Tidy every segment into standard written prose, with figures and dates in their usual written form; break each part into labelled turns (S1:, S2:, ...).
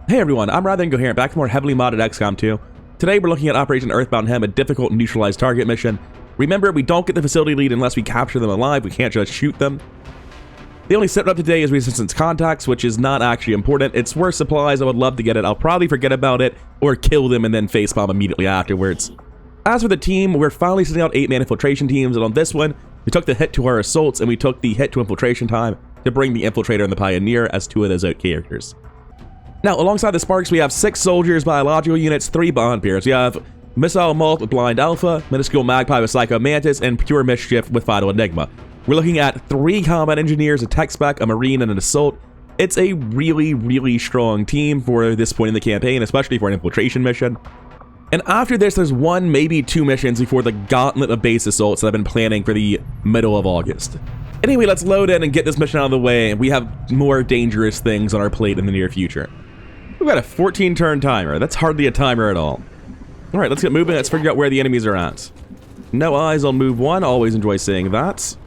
S1: Hey everyone, I'm rather incoherent, back for more heavily modded XCOM 2. Today we're looking at Operation Earthbound Hem, a difficult neutralized target mission. Remember, we don't get the facility lead unless we capture them alive, we can't just shoot them. The only set up today is resistance contacts, which is not actually important. It's worth supplies, I would love to get it. I'll probably forget about it, or kill them and then facepalm immediately afterwards. As for the team, we're finally sending out 8-man infiltration teams, and on this one, we took the hit to our assaults and we took the hit to infiltration time to bring the Infiltrator and the Pioneer as two of those out characters. Now, alongside the Sparks, we have 6 soldiers, biological units, 3 bond peers. We have Missile Moth with Blind Alpha, Minuscule Magpie with Psycho Mantis, and Pure Mischief with Final Enigma. We're looking at 3 combat engineers, a tech spec, a marine, and an assault. It's a really, really strong team for this point in the campaign, especially for an infiltration mission. And after this, there's 1, maybe 2 missions before the Gauntlet of base assaults that I've been planning for the middle of August. Anyway, let's load in and get this mission out of the way. We have more dangerous things on our plate in the near future. We've got a 14-turn timer. That's hardly a timer at all. All right, let's get moving. Let's figure out where the enemies are at. No eyes on move 1. Always enjoy seeing that.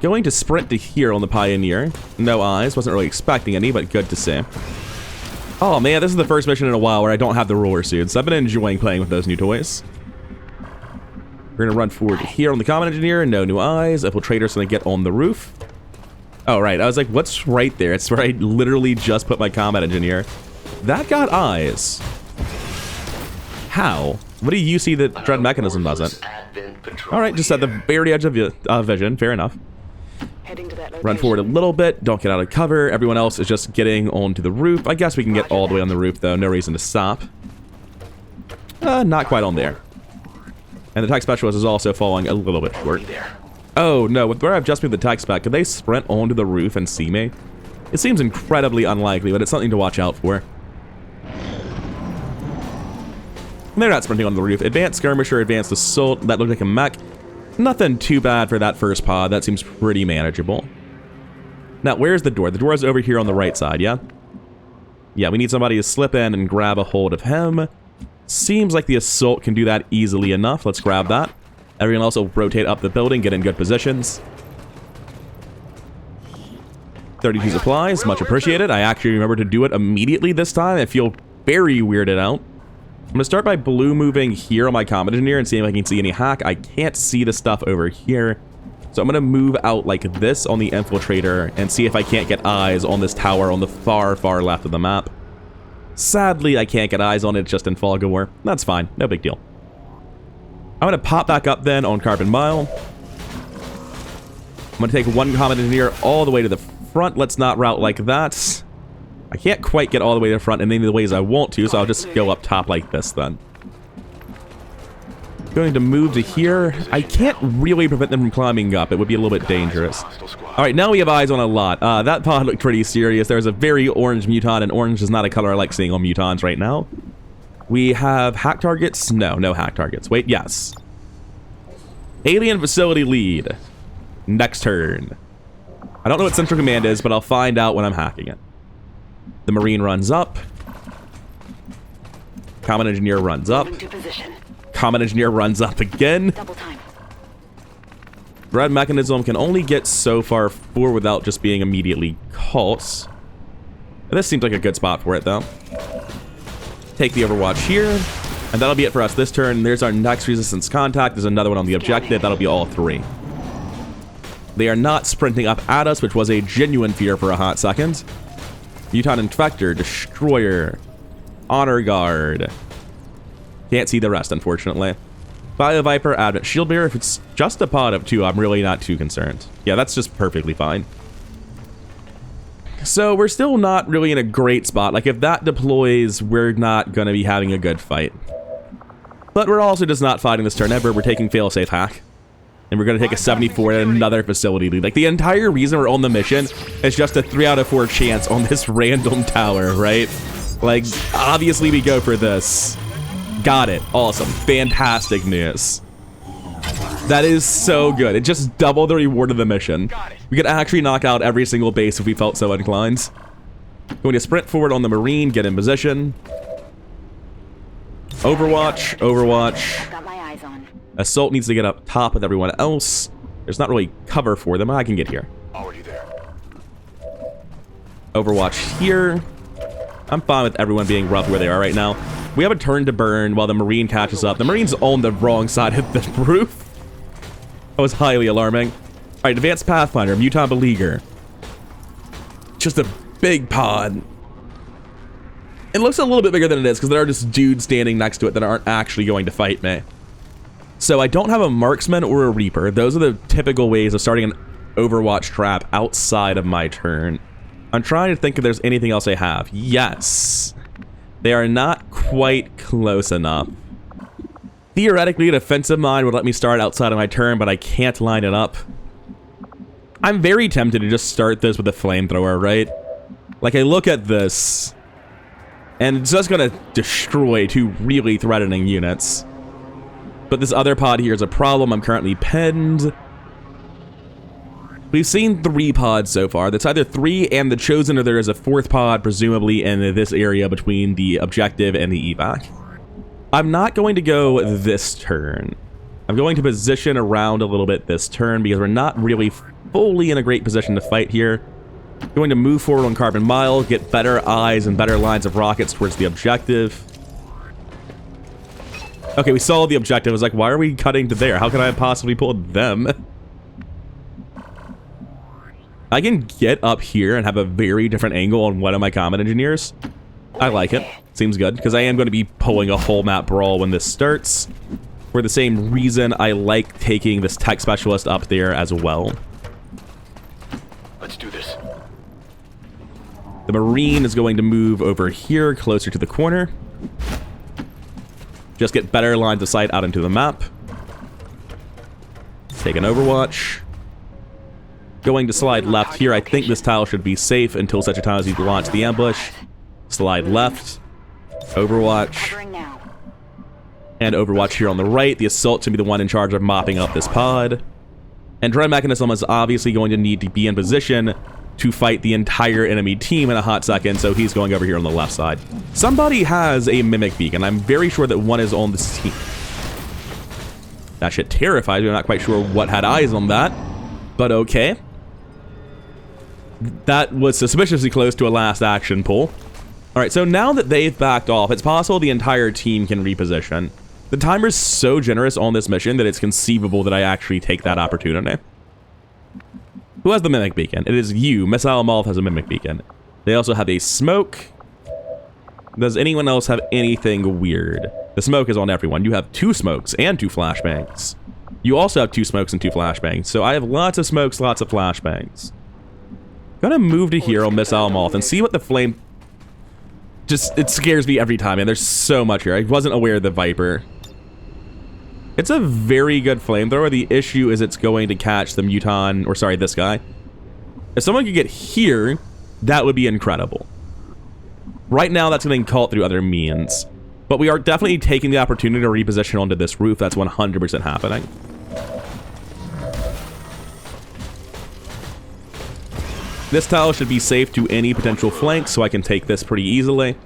S1: Going to sprint to here on the Pioneer. No eyes. Wasn't really expecting any, but good to see. Oh man, this is the first mission in a while where I don't have the roller suits. I've been enjoying playing with those new toys. We're gonna run forward to here on the Common Engineer. No new eyes. Infiltrator's gonna get on the roof. Oh, right. I was like, what's right there? It's where I literally just put my Combat Engineer. That got eyes. How? What do you see that Dread Mechanism doesn't? Alright, just at the very edge of vision. Fair enough. Run forward a little bit. Don't get out of cover. Everyone else is just getting onto the roof. I guess we can get all the way on the roof, though. No reason to stop. Not quite on there. And the tech specialist is also falling a little bit short. Oh, no. With where I've just moved the tech spec, could they sprint onto the roof and see me? It seems incredibly unlikely, but it's something to watch out for. They're not sprinting on the roof. Advanced Skirmisher, Advanced Assault. That looked like a mech. Nothing too bad for that first pod. That seems pretty manageable. Now, where's the door? The door is over here on the right side, yeah? Yeah, we need somebody to slip in and grab a hold of him. Seems like the assault can do that easily enough. Let's grab that. Everyone else will rotate up the building, get in good positions. 32 supplies, much appreciated. I actually remember to do it immediately this time. I feel very weirded out. I'm going to start by blue moving here on my Combat Engineer and see if I can see any hack. I can't see the stuff over here. So I'm going to move out like this on the Infiltrator and see if I can't get eyes on this tower on the far, far left of the map. Sadly, I can't get eyes on it just in fog of war. That's fine. No big deal. I'm going to pop back up then on Carbon Mile. I'm going to take 1 Combat Engineer all the way to the front. Let's not route like that. I can't quite get all the way to the front in any of the ways I want to, so I'll just go up top like this then. Going to move to here. I can't really prevent them from climbing up. It would be a little bit dangerous. Alright, now we have eyes on a lot. That pod looked pretty serious. There's a very orange muton, and orange is not a color I like seeing on mutons right now. We have hack targets. No, no hack targets. Wait, yes. Alien Facility Lead. Next turn. I don't know what Central Command is, but I'll find out when I'm hacking it. The Marine runs up. Common Engineer runs up. Common Engineer runs up again. Dread Mechanism can only get so far forward without just being immediately caught. This seems like a good spot for it, though. Take the Overwatch here. And that'll be it for us this turn. There's our next resistance contact. There's another one on the objective. That'll be all 3. They are not sprinting up at us, which was a genuine fear for a hot second. Muton Infector, Destroyer, Honor Guard. Can't see the rest, unfortunately. Bio Viper, Advent Shield Bearer. If it's just a pod of 2, I'm really not too concerned. Yeah, that's just perfectly fine. So we're still not really in a great spot. Like, if that deploys, we're not going to be having a good fight. But we're also just not fighting this turn ever. We're taking failsafe hack. And we're going to take a 74 at another facility lead. Like, the entire reason we're on the mission is just a 3 out of 4 chance on this random tower, right? Like, obviously we go for this. Got it. Awesome. Fantastic news. That is so good. It just doubled the reward of the mission. We could actually knock out every single base if we felt so inclined. Going to sprint forward on the Marine, get in position. Overwatch, Overwatch. Assault needs to get up top with everyone else. There's not really cover for them. I can get here.
S2: Already there.
S1: Overwatch here. I'm fine with everyone being rough where they are right now. We have a turn to burn while the Marine catches up. The Marine's on the wrong side of the roof. That was highly alarming. All right, Advanced Pathfinder, Mutant Beleaguer. Just a big pod. It looks a little bit bigger than it is because there are just dudes standing next to it that aren't actually going to fight me. So I don't have a Marksman or a Reaper. Those are the typical ways of starting an Overwatch trap outside of my turn. I'm trying to think if there's anything else I have. Yes. They are not quite close enough. Theoretically, an offensive mine would let me start outside of my turn, but I can't line it up. I'm very tempted to just start this with a flamethrower, right? Like, I look at this, and it's just gonna destroy two really threatening units. But this other pod here is a problem. I'm currently pinned. We've seen 3 pods so far. That's either 3 and the Chosen, or there is a 4th pod, presumably in this area between the objective and the evac. I'm not going to go this turn. I'm going to position around a little bit this turn because we're not really fully in a great position to fight here. Going to move forward on Carbon Mile, get better eyes and better lines of rockets towards the objective. Okay, we saw the objective. I was like, why are we cutting to there? How can I have possibly pulled them? I can get up here and have a very different angle on one of my combat engineers. I like it. Seems good, because I am going to be pulling a whole map brawl when this starts. For the same reason, I like taking this tech specialist up there as well.
S2: Let's do this.
S1: The Marine is going to move over here, closer to the corner. Just get better lines of sight out into the map. Take an Overwatch. Going to slide left here. I think this tile should be safe until such a time as you launch the ambush. Slide left. Overwatch. And Overwatch here on the right. The Assault should be the one in charge of mopping up this pod. And Drone Mechanism is obviously going to need to be in position to fight the entire enemy team in a hot second, so he's going over here on the left side. Somebody has a Mimic Beacon. I'm very sure that one is on this team. That shit terrifies me. I'm not quite sure what had eyes on that, but okay. That was suspiciously close to a last action pull. Alright, so now that they've backed off, it's possible the entire team can reposition. The timer's so generous on this mission that it's conceivable that I actually take that opportunity. Who has the Mimic Beacon? It is you. Missile Moth has a Mimic Beacon. They also have a smoke. Does anyone else have anything weird? The smoke is on everyone. You have 2 smokes and 2 flashbangs. You also have 2 smokes and 2 flashbangs. So I have lots of smokes, lots of flashbangs. Gonna move to here on Missile Moth and see what the flame... Just, it scares me every time, man. There's so much here. I wasn't aware of the Viper. It's a very good flamethrower. The issue is it's going to catch the Muton, or sorry, this guy. If someone could get here, that would be incredible. Right now, that's getting caught through other means. But we are definitely taking the opportunity to reposition onto this roof. That's 100% happening. This tile should be safe to any potential flank, so I can take this pretty easily.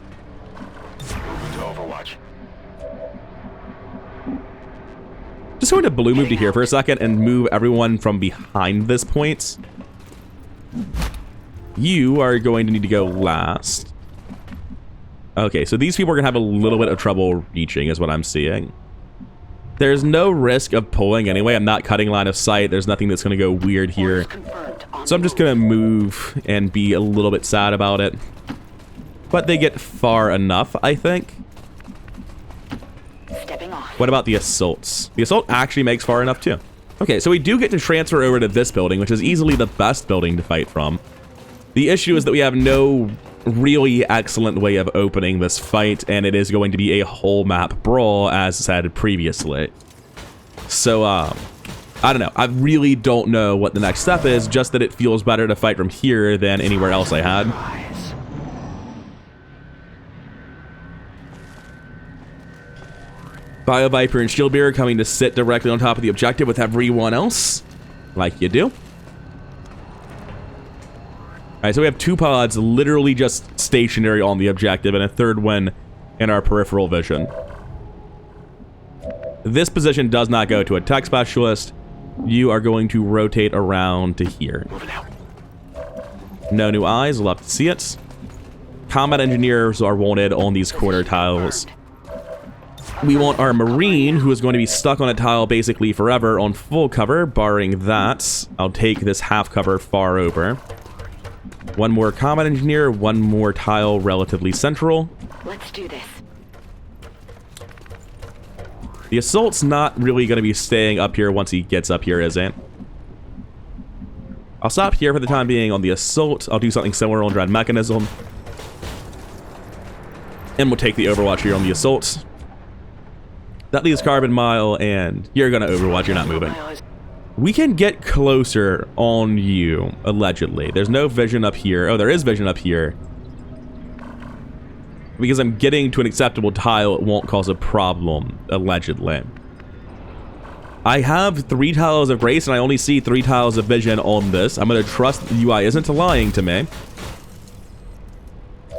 S1: Just going to blue move to here for a second and move everyone from behind this point. You are going to need to go last. Okay, so these people are going to have a little bit of trouble reaching is what I'm seeing. There's no risk of pulling anyway. I'm not cutting line of sight. There's nothing that's going to go weird here. So I'm just going to move and be a little bit sad about it. But they get far enough, I think. What about the assaults? The assault actually makes far enough too. Okay, so we do get to transfer over to this building, which is easily the best building to fight from. The issue is that we have no really excellent way of opening this fight, and it is going to be a whole map brawl, as said previously. So, I don't know. I really don't know what the next step is, just that it feels better to fight from here than anywhere else I had. Bio Viper and Shield Bearer coming to sit directly on top of the objective with everyone else, like you do. Alright, so we have 2 pods literally just stationary on the objective and a 3rd one in our peripheral vision. This position does not go to a tech specialist. You are going to rotate around to here. No new eyes, we'll have to see it. combat engineers are wanted on these corner tiles. We want our marine, who is going to be stuck on a tile basically forever, on full cover. Barring that, I'll take this half cover far over. One more combat engineer, one more tile relatively central.
S3: Let's do this.
S1: The assault's not really going to be staying up here once he gets up here, is it? I'll stop here for the time being on the assault. I'll do something similar on dread mechanism. And we'll take the overwatch here on the assault. That leaves Carbon Mile, and you're going to overwatch. You're not moving. We can get closer on you, allegedly. There's no vision up here. Oh, there is vision up here. Because I'm getting to an acceptable tile, it won't cause a problem, allegedly. I have 3 tiles of grace, and I only see 3 tiles of vision on this. I'm going to trust the UI isn't lying to me.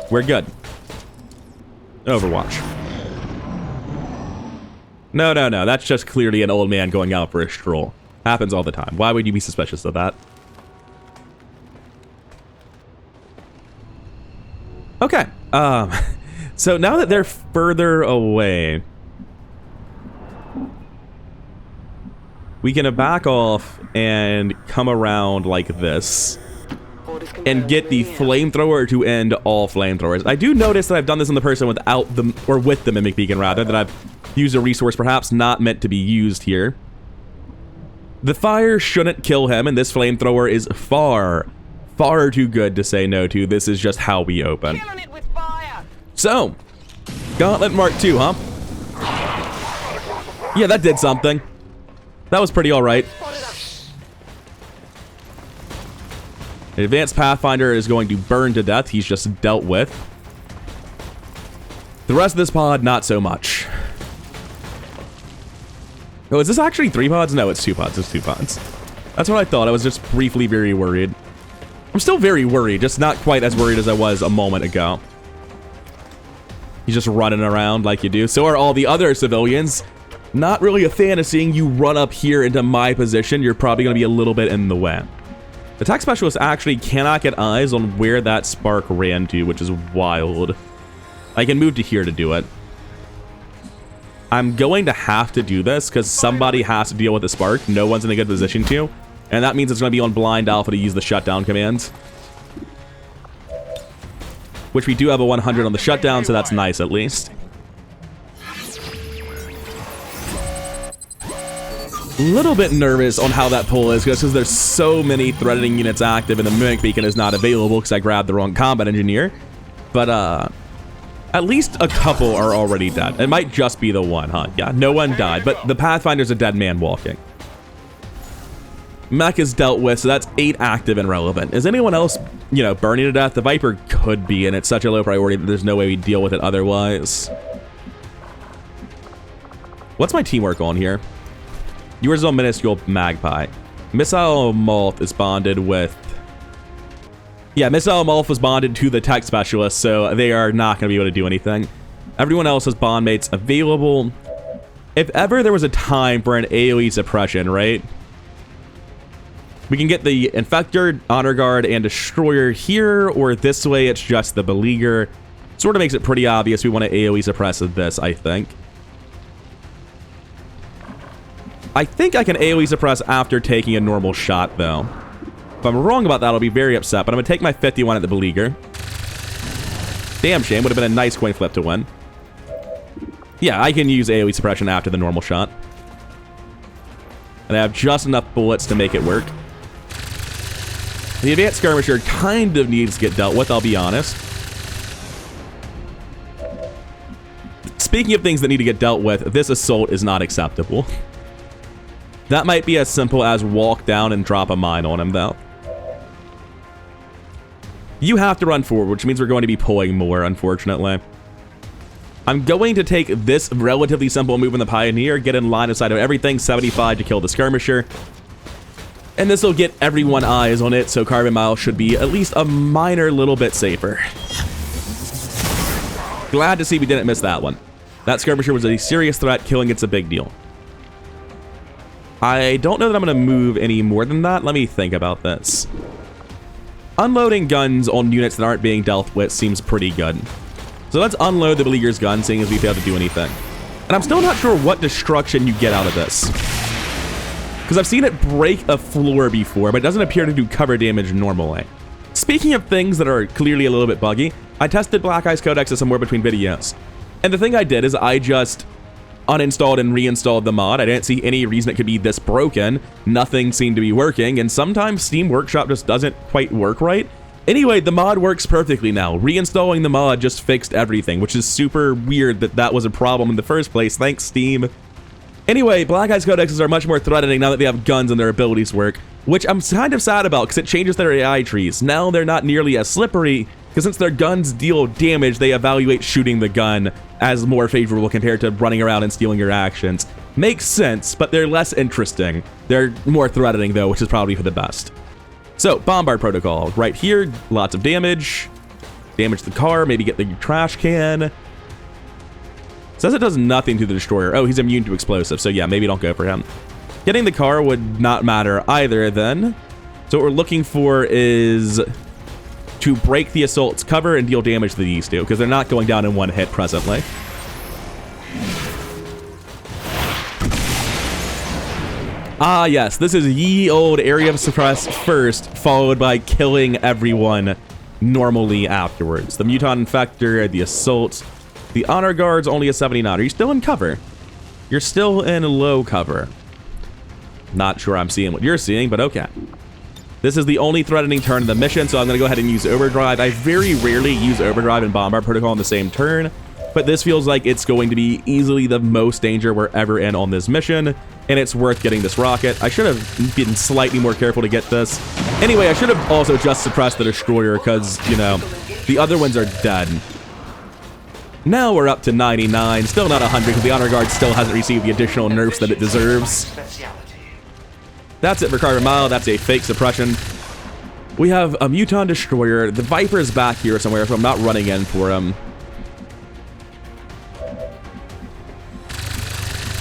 S1: We're good. Overwatch. No, no, no. That's just clearly an old man going out for a stroll. Happens all the time. Why would you be suspicious of that? Okay. So now that they're further away, we can back off and come around like this and get the flamethrower to end all flamethrowers. I do notice that I've done this in the person without them, or with the mimic beacon rather, that I've used a resource perhaps not meant to be used here. The fire shouldn't kill him, and this flamethrower is far, far too good to say no to. This is just how we open. So, Gauntlet Mark II, huh? Yeah, that did something. That was pretty alright. An advanced Pathfinder is going to burn to death. He's just dealt with. The rest of this pod, not so much. Oh, is this actually 3 pods? No, it's 2 pods. It's 2 pods. That's what I thought. I was just briefly very worried. I'm still very worried, just not quite as worried as I was a moment ago. He's just running around like you do. So are all the other civilians. Not really a fan of seeing you run up here into my position. You're probably going to be a little bit in the way. The tech specialist actually cannot get eyes on where that spark ran to, which is wild. I can move to here to do it. I'm going to have to do this because somebody has to deal with the spark. No one's in a good position to. And that means it's going to be on blind alpha to use the shutdown command. Which we do have a 100 on the shutdown, so that's nice at least. A little bit nervous on how that pull is because there's so many threatening units active and the mimic beacon is not available because I grabbed the wrong combat engineer. But at least a couple are already dead. It might just be the one, huh? Yeah, no one died, but the Pathfinder's a dead man walking. Mech is dealt with, so that's 8 active and relevant. Is anyone else, you know, burning to death? The Viper could be, and it's such a low priority that there's no way we deal with it otherwise. What's my teamwork on here? Yours is on minuscule Magpie. Missile Moth is bonded with... Yeah, Missile Moth was bonded to the tech specialist, so they are not going to be able to do anything. Everyone else has bond mates available. If ever there was a time for an AoE suppression, right? We can get the Infector, Honor Guard, and Destroyer here, or this way it's just the Beleaguer. Sort of makes it pretty obvious we want to AoE suppress this, I think. I think I can AoE suppress after taking a normal shot, though. If I'm wrong about that, I'll be very upset, but I'm going to take my 51 at the Beleaguer. Damn shame, would have been a nice coin flip to win. Yeah, I can use AoE suppression after the normal shot. And I have just enough bullets to make it work. The advanced skirmisher kind of needs to get dealt with, I'll be honest. Speaking of things that need to get dealt with, this assault is not acceptable. That might be as simple as walk down and drop a mine on him, though. You have to run forward, which means we're going to be pulling more, unfortunately. I'm going to take this relatively simple move in the Pioneer, get in line of sight of everything, 75 to kill the skirmisher. And this will get everyone eyes on it, so Carbon Mile should be at least a minor little bit safer. Glad to see we didn't miss that one. That skirmisher was a serious threat, killing it's a big deal. I don't know that I'm going to move any more than that. Let me think about this. Unloading guns on units that aren't being dealt with seems pretty good. So let's unload the Beleaguer's gun, seeing as we failed to do anything. And I'm still not sure what destruction you get out of this. Because I've seen it break a floor before, but it doesn't appear to do cover damage normally. Speaking of things that are clearly a little bit buggy, I tested Black Ice Codexes somewhere between videos. And the thing I did is I just uninstalled and reinstalled the mod. I didn't see any reason it could be this broken. Nothing seemed to be working, and sometimes Steam Workshop just doesn't quite work right. Anyway, the mod works perfectly now. Reinstalling the mod just fixed everything, which is super weird that that was a problem in the first place. Thanks, Steam. Anyway, Black Ice Codexes are much more threatening now that they have guns and their abilities work, which I'm kind of sad about because it changes their AI trees. Now they're not nearly as slippery, because since their guns deal damage, they evaluate shooting the gun as more favorable compared to running around and stealing your actions. Makes sense, but they're less interesting. They're more threatening though, which is probably for the best. So, Bombard Protocol. Right here, lots of damage. Damage the car, maybe get the trash can. Says it does nothing to the destroyer. Oh, he's immune to explosives, so yeah, maybe don't go for him. Getting the car would not matter either then. So what we're looking for is to break the assault's cover and deal damage to these two, because they're not going down in one hit presently. Ah, yes, this is ye old area of suppress first, followed by killing everyone normally afterwards. The Muton Infector, the Assault, the Honor Guard's only a 79. Are you still in cover? You're still in low cover. Not sure I'm seeing what you're seeing, but okay. This is the only threatening turn in the mission, so I'm going to go ahead and use Overdrive. I very rarely use Overdrive and Bombard Protocol on the same turn, but this feels like it's going to be easily the most danger we're ever in on this mission, and it's worth getting this rocket. I should have been slightly more careful to get this. Anyway, I should have also just suppressed the destroyer because, you know, the other ones are dead. Now we're up to 99, still not 100 because the Honor Guard still hasn't received the additional nerfs that it deserves. That's it for Carbon Mile, that's a fake suppression. We have a Muton Destroyer. The Viper is back here somewhere, so I'm not running in for him.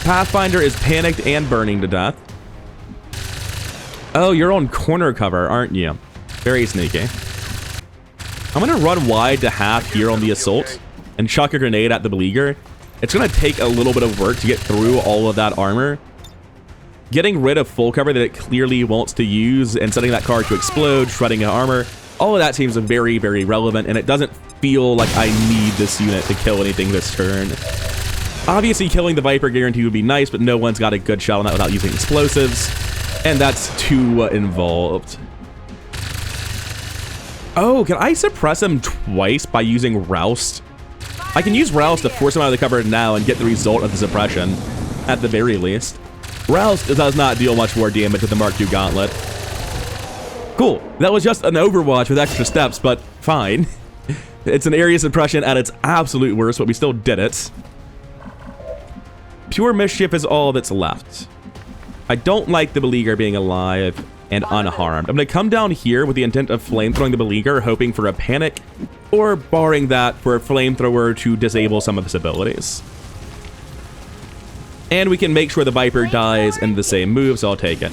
S1: Pathfinder is panicked and burning to death. Oh, you're on corner cover, aren't you? Very sneaky. I'm gonna run wide to half here on the Assault and chuck a grenade at the Beleaguer. It's gonna take a little bit of work to get through all of that armor. Getting rid of full cover that it clearly wants to use and setting that car to explode, shredding armor, all of that seems very, very relevant, and it doesn't feel like I need this unit to kill anything this turn. Obviously, killing the Viper guarantee would be nice, but no one's got a good shot on that without using explosives, and that's too involved. Oh, can I suppress him twice by using Roust? I can use Roust to force him out of the cover now and get the result of the suppression, at the very least. Roust does not deal much more damage with the Mark II Gauntlet. Cool. That was just an Overwatch with extra steps, but fine. It's an area suppression at its absolute worst, but we still did it. Pure Mischief is all that's left. I don't like the Beleaguer being alive and unharmed. I'm going to come down here with the intent of flamethrowing the Beleaguer, hoping for a panic, or barring that, for a flamethrower to disable some of his abilities. And we can make sure the Viper dies in the same move, so I'll take it.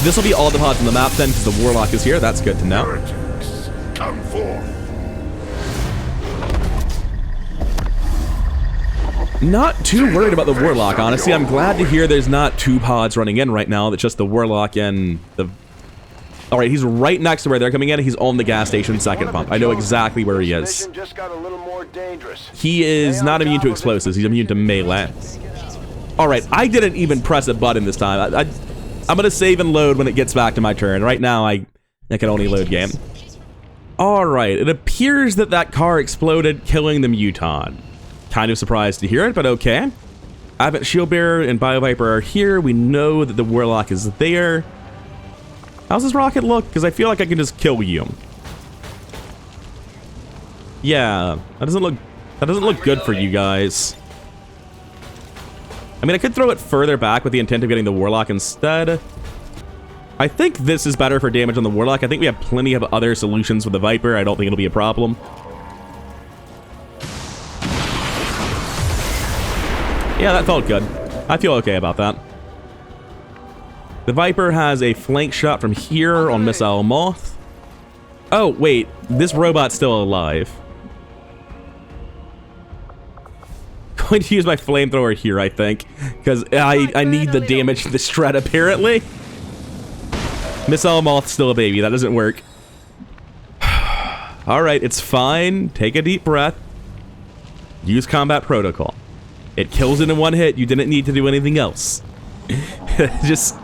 S1: This will be all the pods on the map then, because the Warlock is here. That's good to know.
S2: Come forth.
S1: Not too worried about the Warlock, honestly. I'm glad to hear there's not two pods running in right now. That's just the Warlock and the... Alright, he's right next to where they're coming in. He's on the gas station second pump. I know exactly where he is. He is not immune to explosives. He's immune to melee. Alright, I didn't even press a button this time. I'm going to save and load when it gets back to my turn. Right now, I can only load game. Alright, it appears that that car exploded, killing the Muton. Kind of surprised to hear it, but okay. Abbott Shieldbearer and BioViper are here. We know that the Warlock is there. How's this rocket look? Because I feel like I can just kill you. Yeah, that doesn't look good for you guys. I mean, I could throw it further back with the intent of getting the Warlock instead. I think this is better for damage on the Warlock. I think we have plenty of other solutions with the Viper. I don't think it'll be a problem. Yeah, that felt good. I feel okay about that. The Viper has a flank shot from here on Missile Moth. Oh, wait. This robot's still alive. Going to use my flamethrower here, I think. Because I need the damage to the Shred, apparently. Missile Moth's still a baby. That doesn't work. Alright, it's fine. Take a deep breath. Use combat protocol. It kills it in one hit. You didn't need to do anything else. Just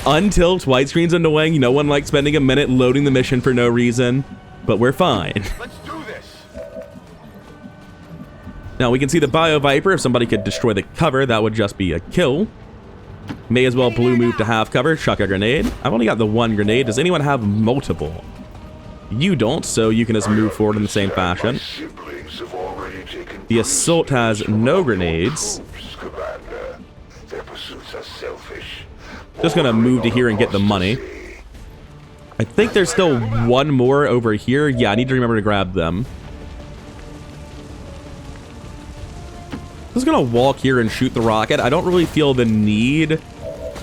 S1: untilt. Widescreen's annoying. No one likes spending a minute loading the mission for no reason. But we're fine.
S2: Let's do this.
S1: Now, we can see the Bio Viper. If somebody could destroy the cover, that would just be a kill. May as well blue move to half cover. Chuck a grenade. I've only got the one grenade. Does anyone have multiple? You don't, so you can just move forward in the same fashion. The Assault has no grenades. Just gonna move to here and get the money. I think there's still one more over here. Yeah, I need to remember to grab them. Just gonna walk here and shoot the rocket. I don't really feel the need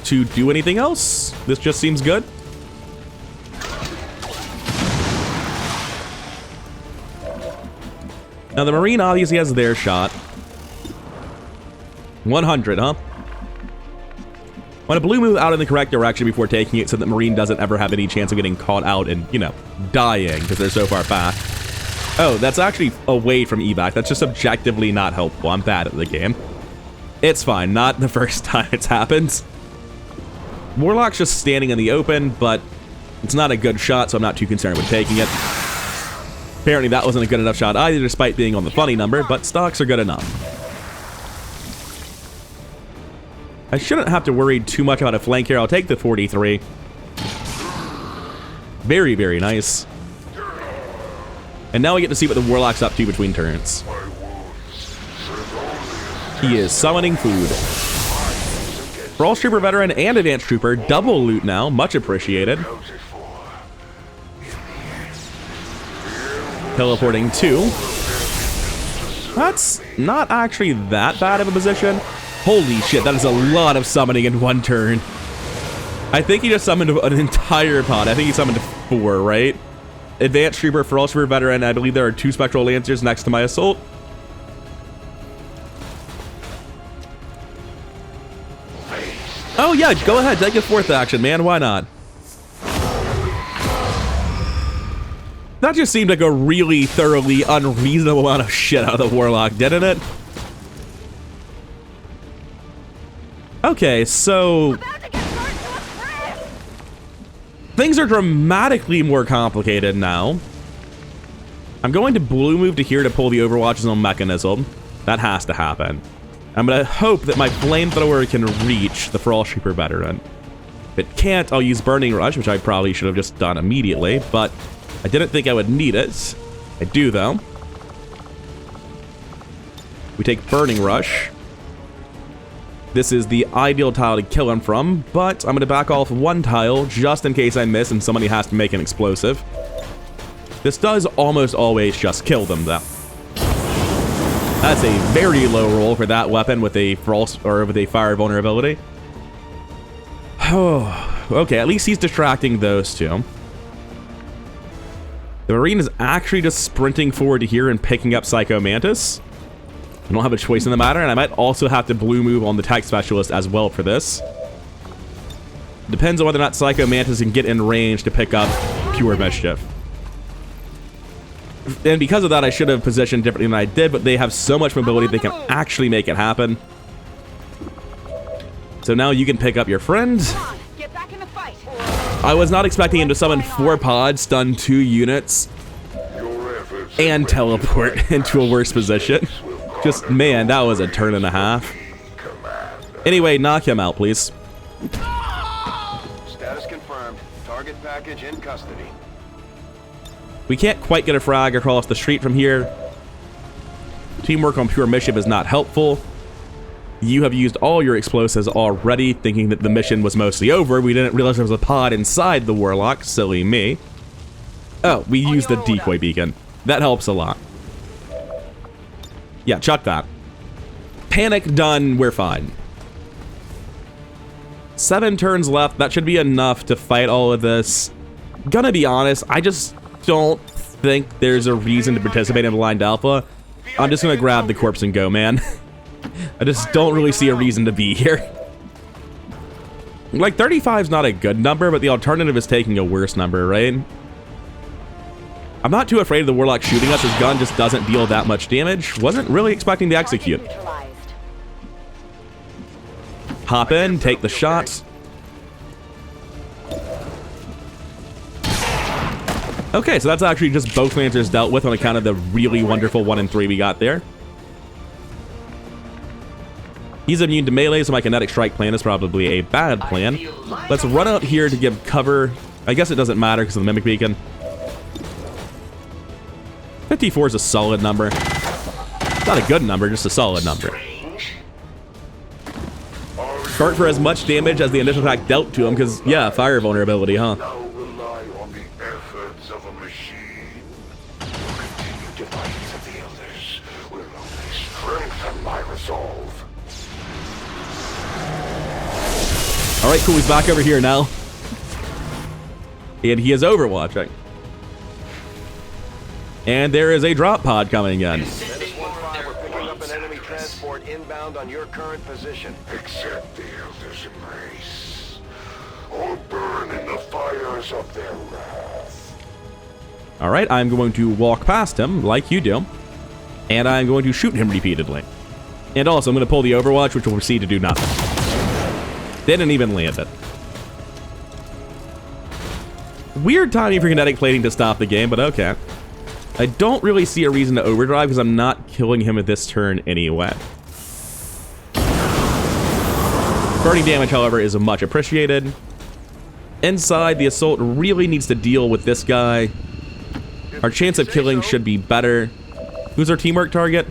S1: to do anything else. This just seems good. Now, the Marine obviously has their shot. 100, huh? Want to blue move out in the correct direction before taking it so that Marine doesn't ever have any chance of getting caught out and, you know, dying because they're so far back. Oh, that's actually away from evac. That's just objectively not helpful. I'm bad at the game. It's fine. Not the first time it's happened. Warlock's just standing in the open, but it's not a good shot, so I'm not too concerned with taking it. Apparently that wasn't a good enough shot either, despite being on the funny number, but stocks are good enough. I shouldn't have to worry too much about a flank here. I'll take the 43. Very, very nice. And now we get to see what the Warlock's up to between turns. He is summoning food. Frost Trooper Veteran and Advanced Trooper, double loot now, much appreciated. Teleporting 2. That's not actually that bad of a position. Holy shit, that is a lot of summoning in one turn. I think he just summoned an entire pod. I think he summoned 4, right? Advanced Trooper, Frost Trooper Veteran. I believe there are 2 Spectral Lancers next to my Assault. Oh yeah, go ahead, take a 4th action, man. Why not? That just seemed like a really thoroughly unreasonable amount of shit out of the Warlock, didn't it? Okay, so things are dramatically more complicated now. I'm going to blue move to here to pull the Overwatch Zone mechanism. That has to happen. I'm gonna hope that my flamethrower can reach the Frost Trooper Veteran. If it can't, I'll use Burning Rush, which I probably should have just done immediately, but I didn't think I would need it. I do, though. We take Burning Rush. This is the ideal tile to kill him from, but I'm going to back off 1 tile just in case I miss and somebody has to make an explosive. This does almost always just kill them, though. That's a very low roll for that weapon with a frost or with a fire vulnerability. Oh, okay, at least he's distracting those 2. The Marine is actually just sprinting forward to here and picking up Psycho Mantis. I don't have a choice in the matter, and I might also have to blue move on the Tech Specialist as well for this. Depends on whether or not Psycho Mantis can get in range to pick up Pure Mischief. And because of that, I should have positioned differently than I did, but they have so much mobility they can actually make it happen. So now you can pick up your friend. I was not expecting him to summon 4 pods, stun 2 units, and teleport into a worse position. Just, man, that was a turn and a half. Anyway, knock him out, please.
S2: Status confirmed. Target package in custody.
S1: We can't quite get a frag across the street from here. Teamwork on Pure Mischief is not helpful. You have used all your explosives already, thinking that the mission was mostly over. We didn't realize there was a pod inside the Warlock. Silly me. Oh, we used the decoy beacon. That helps a lot. Yeah, chuck that. Panic done, we're fine. 7 turns left. That should be enough to fight all of this. Gonna be honest, I just don't think there's a reason to participate in Blind Alpha. I'm just gonna grab the corpse and go, man. I just don't really see a reason to be here. Like, 35 is not a good number, but the alternative is taking a worse number, right? I'm not too afraid of the Warlock shooting us. His gun just doesn't deal that much damage. Wasn't really expecting to execute. Hop in, take the shot. Okay, so that's actually just both Lancers dealt with on account of the really wonderful 1 and 3 we got there. He's immune to melee, so my kinetic strike plan is probably a bad plan. Let's run out here to give cover. I guess it doesn't matter because of the Mimic Beacon. 54 is a solid number. Not a good number, just a solid number. Start for as much damage as the initial attack dealt to him, because, yeah, fire vulnerability, huh?
S3: Now rely on the efforts of a machine. Continued defiance of the elders will only strengthen my resolve.
S1: Alright, cool, he's back over here now. And he is overwatching. And there is a drop pod coming in.
S2: Menace 1-5, we're picking up an enemy transport inbound on your current position.
S3: Accept the elders' embrace, or burn in the fires of their wrath.
S1: Alright, I'm going to walk past him, like you do. And I'm going to shoot him repeatedly. And also, I'm going to pull the Overwatch, which will proceed to do nothing. Didn't even land it. Weird timing for kinetic plating to stop the game, but okay. I don't really see a reason to overdrive because I'm not killing him at this turn anyway. Burning damage, however, is much appreciated. Inside, the assault really needs to deal with this guy. Our chance of killing should be better. Who's our teamwork target?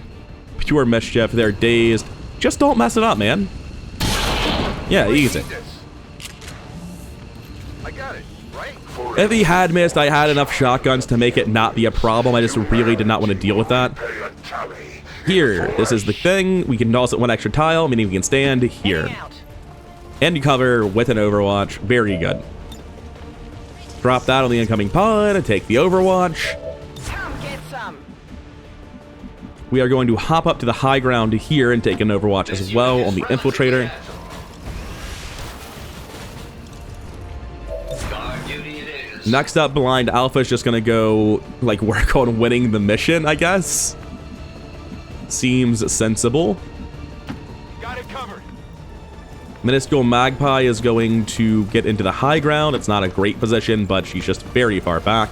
S1: Pure Mischief. They're dazed. Just don't mess it up, man. Yeah, easy.
S2: I got it, right?
S1: If he had missed, I had enough shotguns to make it not be a problem. I just really did not want to deal with that. Here, this is the thing. We can toss it 1 extra tile, meaning we can stand here. And cover with an Overwatch. Very good. Drop that on the incoming pod, take the Overwatch.
S4: Come get some.
S1: We are going to hop up to the high ground here and take an Overwatch as well on the Infiltrator. Next up, Blind Alpha is just gonna go, like, work on winning the mission, I guess. Seems sensible.
S2: Got it covered.
S1: Minuscule Magpie is going to get into the high ground. It's not a great position, but she's just very far back.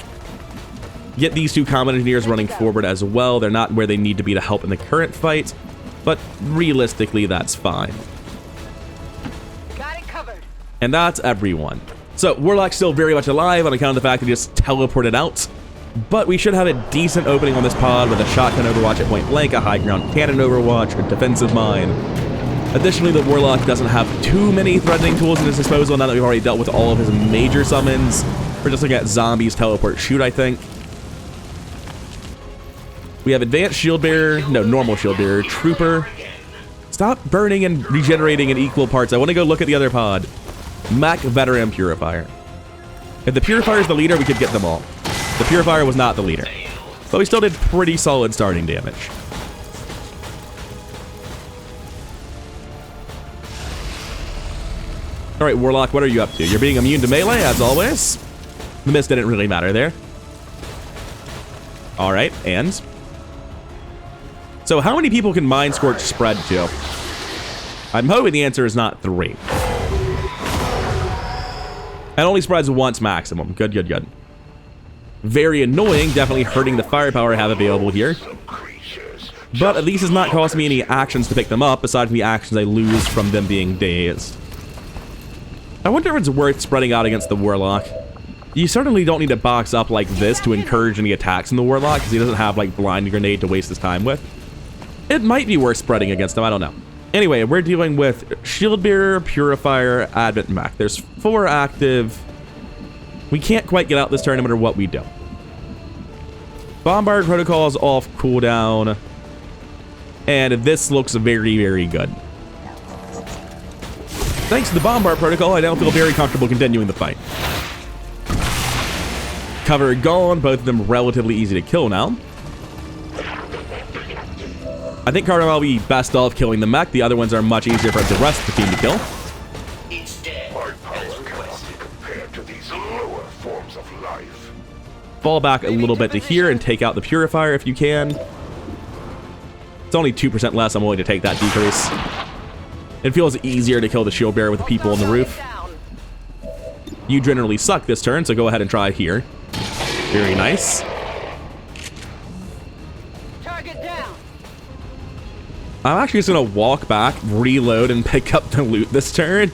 S1: Get these 2 Combat Engineers running forward as well. They're not where they need to be to help in the current fight, but realistically, that's fine.
S4: Got it covered.
S1: And that's everyone. So, Warlock's still very much alive on account of the fact that he just teleported out. But we should have a decent opening on this pod with a shotgun Overwatch at point blank, a high ground cannon Overwatch, a defensive mine. Additionally, the Warlock doesn't have too many threatening tools at his disposal now that we've already dealt with all of his major summons. We're just looking at zombies, teleport, shoot, I think. We have advanced shield bearer, no, normal shield bearer, trooper. Stop burning and regenerating in equal parts. I want to go look at the other pod. Mech Veteran Purifier. If the Purifier is the leader, we could get them all. The Purifier was not the leader, but we still did pretty solid starting damage. Alright, Warlock, what are you up to? You're being immune to melee, as always. The miss didn't really matter there. Alright, and? So how many people can Mind Scorch spread to? I'm hoping the answer is not 3. It only spreads once maximum. Good, good, good. Very annoying, definitely hurting the firepower I have available here. But at least it's not costing me any actions to pick them up, aside from the actions I lose from them being dazed. I wonder if it's worth spreading out against the Warlock. You certainly don't need to box up like this to encourage any attacks in the Warlock, because he doesn't have, like, Blind Grenade to waste his time with. It might be worth spreading against him, I don't know. Anyway, we're dealing with Shield Bearer, Purifier, Advent Mech. There's 4 active. We can't quite get out this turn no matter what we do. Bombard Protocol is off cooldown. And this looks very, very good. Thanks to the bombard protocol, I now feel very comfortable continuing the fight. Covert gone, both of them relatively easy to kill now. I think Carter will be best off killing the mech. The other ones are much easier for the rest of the team to kill.
S3: It's dead. My power cannot be compared to these lower forms of life.
S1: Fall back a little bit to here and take out the purifier if you can. It's only 2% less. I'm willing to take that decrease. It feels easier to kill the shield bearer with the people on the roof. You generally suck this turn, so go ahead and try it here. Very nice.
S4: Target down.
S1: I'm actually just gonna walk back, reload, and pick up the loot this turn.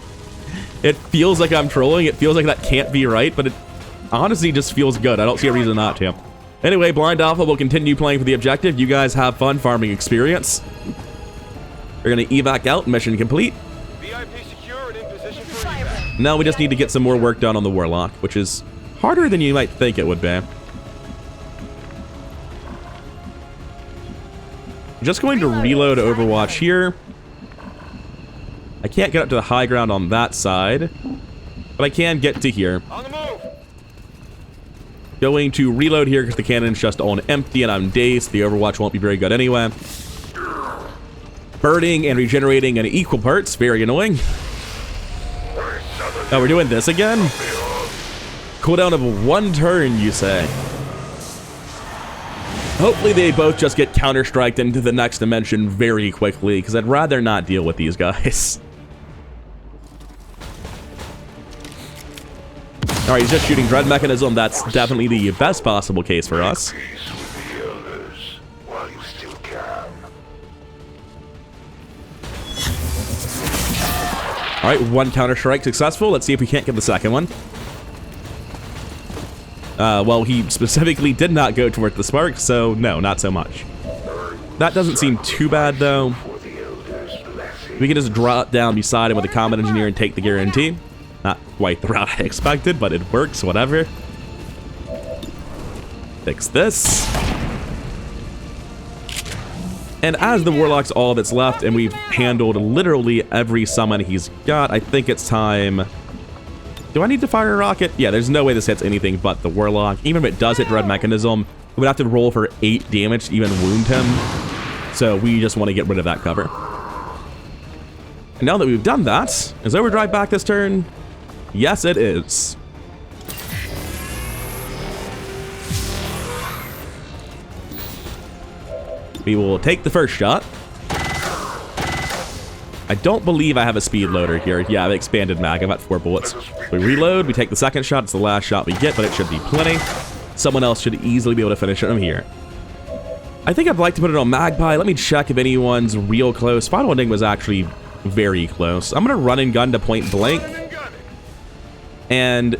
S1: It feels like I'm trolling. It feels like that can't be right, but it honestly just feels good. I don't see a reason not to. Anyway, Blind Alpha will continue playing for the objective. You guys have fun farming experience. We're gonna evac out, mission complete.
S2: VIP secure and in position for evac.
S1: Now we just need to get some more work done on the Warlock, which is harder than you might think it would be. Just going to reload Overwatch here. I can't get up to the high ground on that side, but I can get to here.
S2: On the move.
S1: Going to reload here because the cannon's just on empty and I'm dazed. The Overwatch won't be very good anyway. Burning and regenerating in equal parts. Very annoying. Oh, we're doing this again? Cooldown of 1 turn, you say? Hopefully they both just get counter-striked into the next dimension very quickly, because I'd rather not deal with these guys. Alright, he's just shooting Dread Mechanism. That's definitely the best possible case for us.
S3: Peace with the elders while you still can.
S1: Alright, 1 counter-strike successful. Let's see if we can't get the second one. Well, he specifically did not go towards the spark, so no, not so much. That doesn't seem too bad, though. We can just drop down beside him with a Combat Engineer and take the guarantee. Not quite the route I expected, but it works, whatever. Fix this. And as the Warlock's all that's left, and we've handled literally every summon he's got, I think it's time... Do I need to fire a rocket? Yeah, there's no way this hits anything but the Warlock. Even if it does hit Dread Mechanism, we would have to roll for 8 damage to even wound him. So we just want to get rid of that cover. And now that we've done that, is Overdrive back this turn? Yes, it is. We will take the first shot. I don't believe I have a speed loader here. Yeah, I've expanded mag. I've got 4 bullets. We reload, we take the second shot. It's the last shot we get, but it should be plenty. Someone else should easily be able to finish him here. I think I'd like to put it on Magpie. Let me check if anyone's real close. Final Ending was actually very close. I'm going to run and gun to point blank. And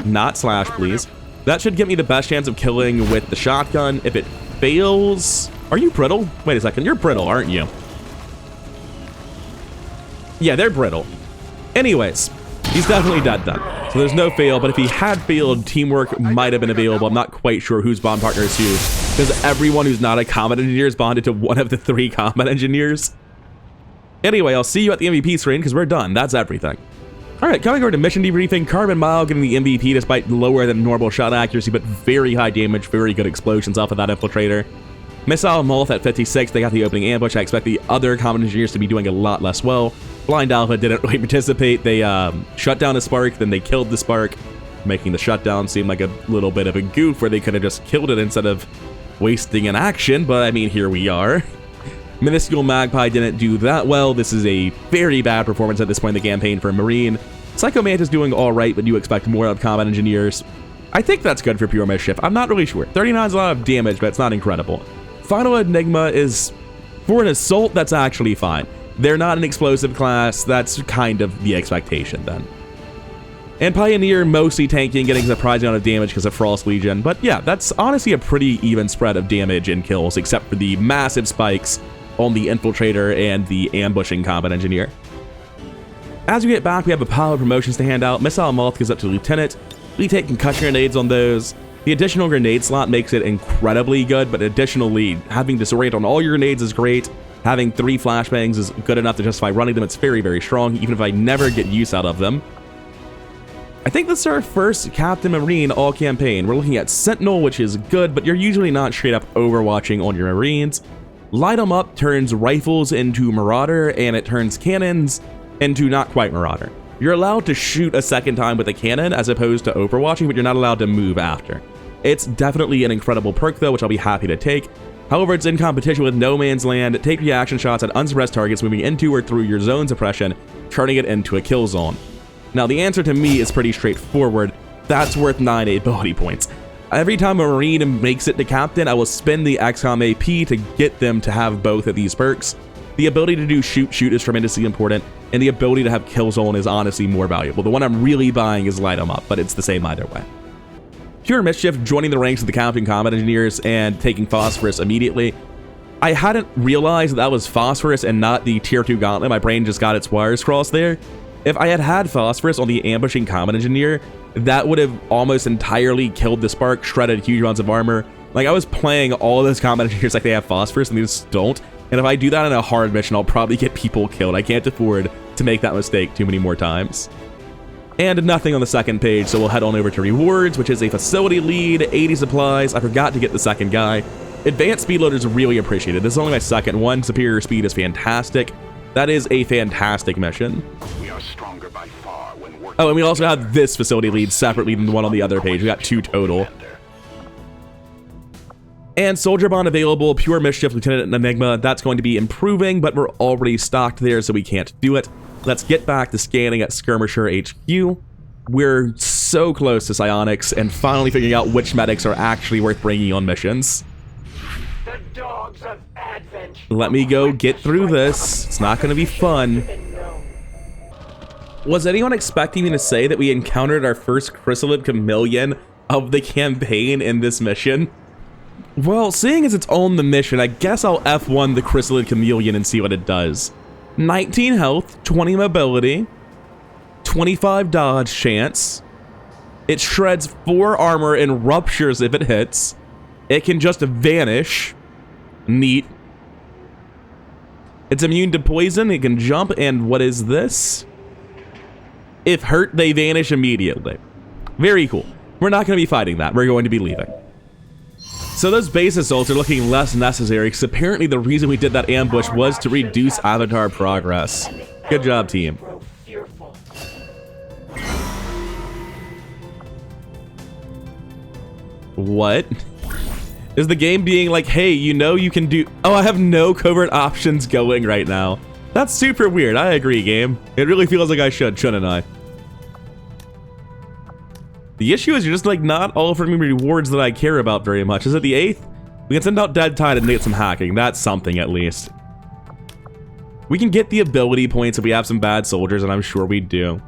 S1: not slash, please. That should give me the best chance of killing with the shotgun. If it fails... Are you brittle? Wait a second. You're brittle, aren't you? Yeah, they're brittle. Anyways, he's definitely dead then. So there's no fail, but if he had failed, teamwork might have been available. I'm not quite sure whose bond partner is who, because everyone who's not a combat engineer is bonded to one of the 3 combat engineers. Anyway, I'll see you at the MVP screen, because we're done. That's everything. Alright, coming over to mission debriefing. Carbon Mile getting the MVP despite lower than normal shot accuracy, but very high damage, very good explosions off of that Infiltrator. Missile Moth at 56, they got the opening ambush. I expect the other combat engineers to be doing a lot less well. Blind Alpha didn't really participate. They shut down a spark, then they killed the spark, making the shutdown seem like a little bit of a goof where they could have just killed it instead of wasting an action, but I mean, here we are. Minuscule Magpie didn't do that well. This is a very bad performance at this point in the campaign for Marine. Psycho Mantis doing alright, but you expect more out of combat engineers. I think that's good for pure mischief. I'm not really sure. 39 is a lot of damage, but it's not incredible. Final Enigma is, for an assault, that's actually fine. They're not an explosive class. That's kind of the expectation then. And Pioneer mostly tanking, getting a surprising amount of damage because of Frost Legion. But yeah, that's honestly a pretty even spread of damage and kills, except for the massive spikes on the Infiltrator and the ambushing combat engineer. As we get back, we have a pile of promotions to hand out. Missile Moth goes up to Lieutenant. We take concussion grenades on those. The additional grenade slot makes it incredibly good, but additionally, having disorient on all your grenades is great. Having 3 flashbangs is good enough to justify running them. It's very, very strong, even if I never get use out of them. I think this is our first Captain Marine all campaign. We're looking at Sentinel, which is good, but you're usually not straight up overwatching on your Marines. Light 'em Up turns rifles into Marauder, and it turns cannons into not quite Marauder. You're allowed to shoot a second time with a cannon as opposed to overwatching, but you're not allowed to move after. It's definitely an incredible perk though, which I'll be happy to take. However, it's in competition with No Man's Land. Take reaction shots at unsuppressed targets moving into or through your zone suppression, turning it into a kill zone. Now, the answer to me is pretty straightforward. That's worth 9 ability points. Every time a Marine makes it to Captain, I will spend the XCOM AP to get them to have both of these perks. The ability to do shoot is tremendously important, and the ability to have kill zone is honestly more valuable. The one I'm really buying is Light 'em Up, but it's the same either way. Pure Mischief joining the ranks of the Captain Combat Engineers and taking Phosphorus immediately. I hadn't realized that was Phosphorus and not the Tier 2 Gauntlet. My brain just got its wires crossed there. If I had had Phosphorus on the Ambushing Combat Engineer, that would have almost entirely killed the Spark, shredded huge amounts of armor. Like, I was playing all of those Combat Engineers like they have Phosphorus, and they just don't. And if I do that in a hard mission, I'll probably get people killed. I can't afford to make that mistake too many more times. And nothing on the second page, so we'll head on over to Rewards, which is a Facility Lead, 80 supplies. I forgot to get the second guy. Advanced Speed Loader is really appreciated. This is only my second one. Superior Speed is fantastic. That is a fantastic mission.
S3: We are stronger by far when working.
S1: Oh, and we also have this Facility Lead separately than the one on the other page. We got 2 total. And Soldier Bond available, Pure Mischief, Lieutenant Enigma. That's going to be improving, but we're already stocked there, so we can't do it. Let's get back to scanning at Skirmisher HQ. We're so close to psionics and finally figuring out which medics are actually worth bringing on missions.
S2: The dogs of Advent.
S1: Let me go get through this. It's not going to be fun. Was anyone expecting me to say that we encountered our first Chrysalid Chameleon of the campaign in this mission? Well, seeing as it's on the mission, I guess I'll F1 the Chrysalid Chameleon and see what it does. 19 health, 20 mobility, 25 dodge chance. It shreds 4 armor and ruptures if it hits. It can just vanish. Neat. It's immune to poison, it can jump, and what is this? If hurt, they vanish immediately. Very cool. We're not going to be fighting that. We're going to be leaving. So those base assaults are looking less necessary, because apparently the reason we did that ambush was to reduce Avatar progress. Good job, team. What? Is the game being like, hey, you know you can do... Oh, I have no covert options going right now. That's super weird. I agree, game. It really feels like I should, shouldn't I? The issue is you're just like not offering me rewards that I care about very much. Is it the 8th? We can send out Dead Tide and get some hacking. That's something at least. We can get the ability points if we have some bad soldiers, and I'm sure we do.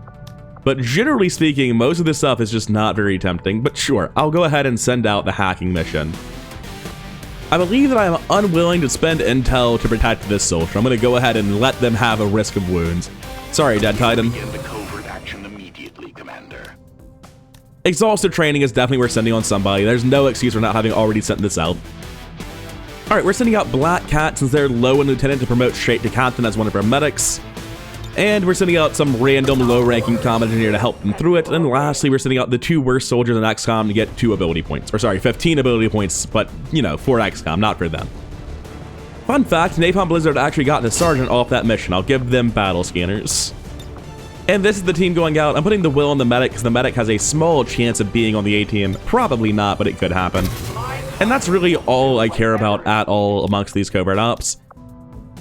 S1: But generally speaking, most of this stuff is just not very tempting. But sure, I'll go ahead and send out the hacking mission. I believe that I am unwilling to spend intel to protect this soldier. I'm going to go ahead and let them have a risk of wounds. Sorry, Dead Titan.
S3: Begin the covert action immediately, Commander.
S1: Exhaustive training is definitely worth sending on somebody. There's no excuse for not having already sent this out. Alright, we're sending out Black Cat since they're low in Lieutenant to promote straight to Captain as one of our medics. And we're sending out some random low-ranking combat engineer to help them through it. And lastly, we're sending out the 2 worst soldiers in XCOM to get 2 ability points. Or sorry, 15 ability points, but, you know, for XCOM, not for them. Fun fact, Napalm Blizzard actually got the sergeant off that mission. I'll give them battle scanners. And this is the team going out. I'm putting the Will on the medic because the medic has a small chance of being on the A team. Probably not, but it could happen. And that's really all I care about at all amongst these covert ops.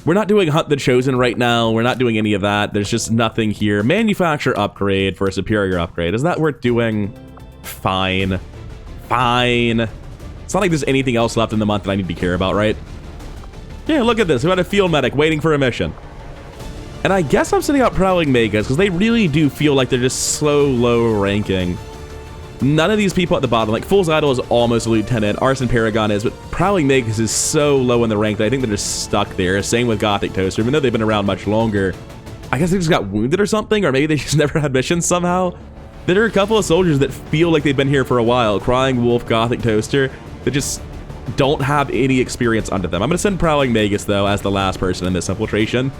S1: We're not doing Hunt the Chosen right now. We're not doing any of that. There's just nothing here. Manufacture upgrade for a superior upgrade. Is that worth doing? Fine. Fine. It's not like there's anything else left in the month that I need to care about, right? Yeah, look at this. We got a field medic waiting for a mission. And I guess I'm sending out Prowling Megas because they really do feel like they're just slow, low ranking. None of these people at the bottom, like Fool's Idol is almost a lieutenant, Arson Paragon is, but Prowling Megas is so low in the rank that I think they're just stuck there. Same with Gothic Toaster, even though they've been around much longer. I guess they just got wounded or something, or maybe they just never had missions somehow. There are a couple of soldiers that feel like they've been here for a while, Crying Wolf, Gothic Toaster, that just don't have any experience under them. I'm going to send Prowling Magus, though, as the last person in this infiltration.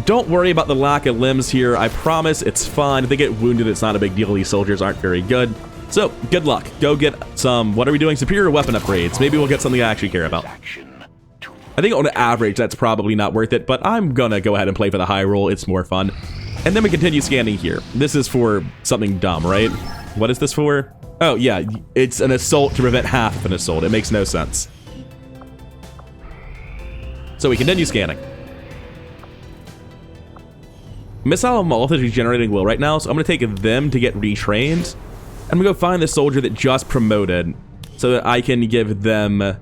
S1: Don't worry about the lack of limbs here. I promise it's fine. If they get wounded, it's not a big deal. These soldiers aren't very good. So, good luck. Go get some, what are we doing? Superior weapon upgrades. Maybe we'll get something I actually care about. I think on average, that's probably not worth it, but I'm going to go ahead and play for the high roll. It's more fun. And then we continue scanning here. This is for something dumb, right? What is this for? Oh, yeah, it's an assault to prevent half of an assault. It makes no sense. So we continue scanning. Missile Moth is regenerating will right now, so I'm going to take them to get retrained. I'm going to go find the soldier that just promoted so that I can give them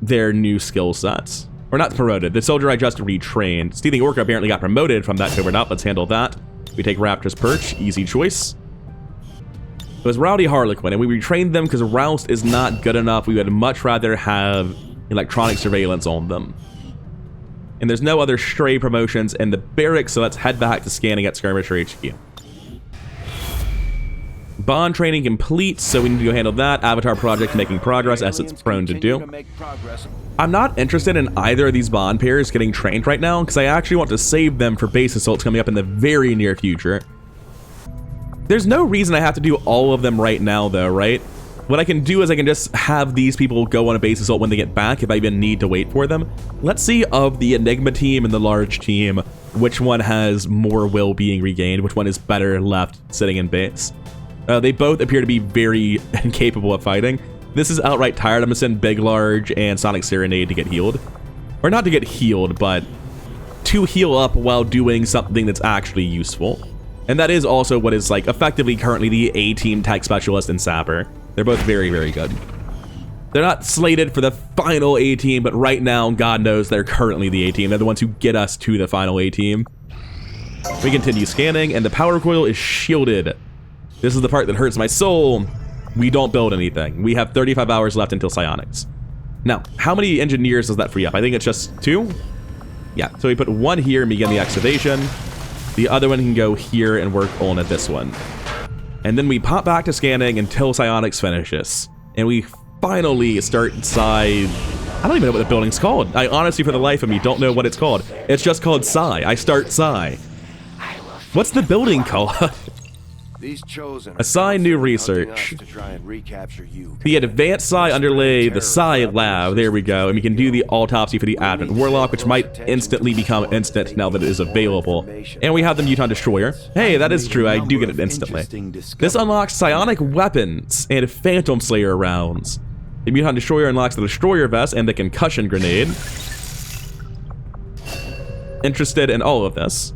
S1: their new skill sets. Or not promoted, the soldier I just retrained. Stealing Orca apparently got promoted from that Covert up. Let's handle that. We take Raptor's Perch, easy choice. It was Rowdy Harlequin, and we retrained them because Roust is not good enough. We would much rather have electronic surveillance on them. And there's no other stray promotions in the barracks, so let's head back to scanning at Skirmisher HQ. Bond training complete, so we need to go handle that. Avatar project making progress as it's prone to do. I'm not interested in either of these Bond pairs getting trained right now, because I actually want to save them for base assaults coming up in the very near future. There's no reason I have to do all of them right now, though, right? What I can do is I can just have these people go on a base assault when they get back if I even need to wait for them. Let's see of the Enigma team and the large team, which one has more will being regained, which one is better left sitting in base. They both appear to be very incapable of fighting. This is outright tired. I'm going to send Big Large and Sonic Serenade to get healed. Or not to get healed, but to heal up while doing something that's actually useful. And that is also what is like effectively currently the A-Team Tech Specialist and Sapper. They're both very, very good. They're not slated for the final A-Team, but right now, God knows they're currently the A-Team. They're the ones who get us to the final A-Team. We continue scanning, and the power coil is shielded. This is the part that hurts my soul. We don't build anything. We have 35 hours left until psionics. Now, how many engineers does that free up? I think it's just 2? Yeah, so we put 1 here and begin the excavation. The other one can go here and work on this one. And then we pop back to scanning until psionics finishes. And we finally start inside... I don't even know what the building's called. I honestly, for the life of me, don't know what it's called. It's just called Psi. I start Psi. What's the building called? Assign new research. The advanced Psi underlay the Psi lab. There we go. And we can do the autopsy for the Advent Warlock, which might instantly become instant now that it is available. And we have the Muton Destroyer. Hey, that is true. I do get it instantly. This unlocks psionic weapons and Phantom Slayer rounds. The Muton Destroyer unlocks the Destroyer Vest and the Concussion Grenade. Interested in all of this.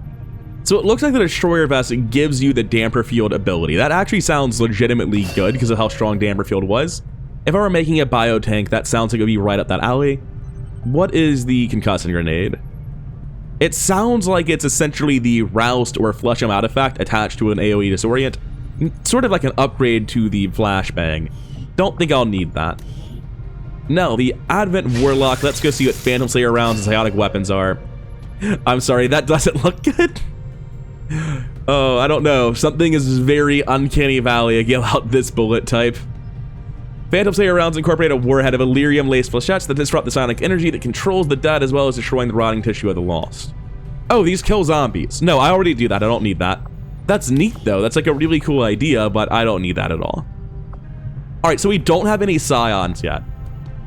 S1: So it looks like the Destroyer Vest gives you the Damper Field ability. That actually sounds legitimately good because of how strong Damper Field was. If I were making a biotank, that sounds like it would be right up that alley. What is the Concussion Grenade? It sounds like it's essentially the Roust or Flush 'em Out effect attached to an AoE Disorient. Sort of like an upgrade to the Flashbang. Don't think I'll need that. No, the Advent Warlock. Let's go see what Phantom Slayer rounds and psionic weapons are. I'm sorry, that doesn't look good. Oh, I don't know. Something is very uncanny valley about this bullet type. Phantom Slayer rounds incorporate a warhead of Illyrium-laced flechettes that disrupt the psionic energy that controls the dead as well as destroying the rotting tissue of the lost. Oh, these kill zombies. No, I already do that. I don't need that. That's neat, though. That's like a really cool idea, but I don't need that at all. Alright, so we don't have any psions yet.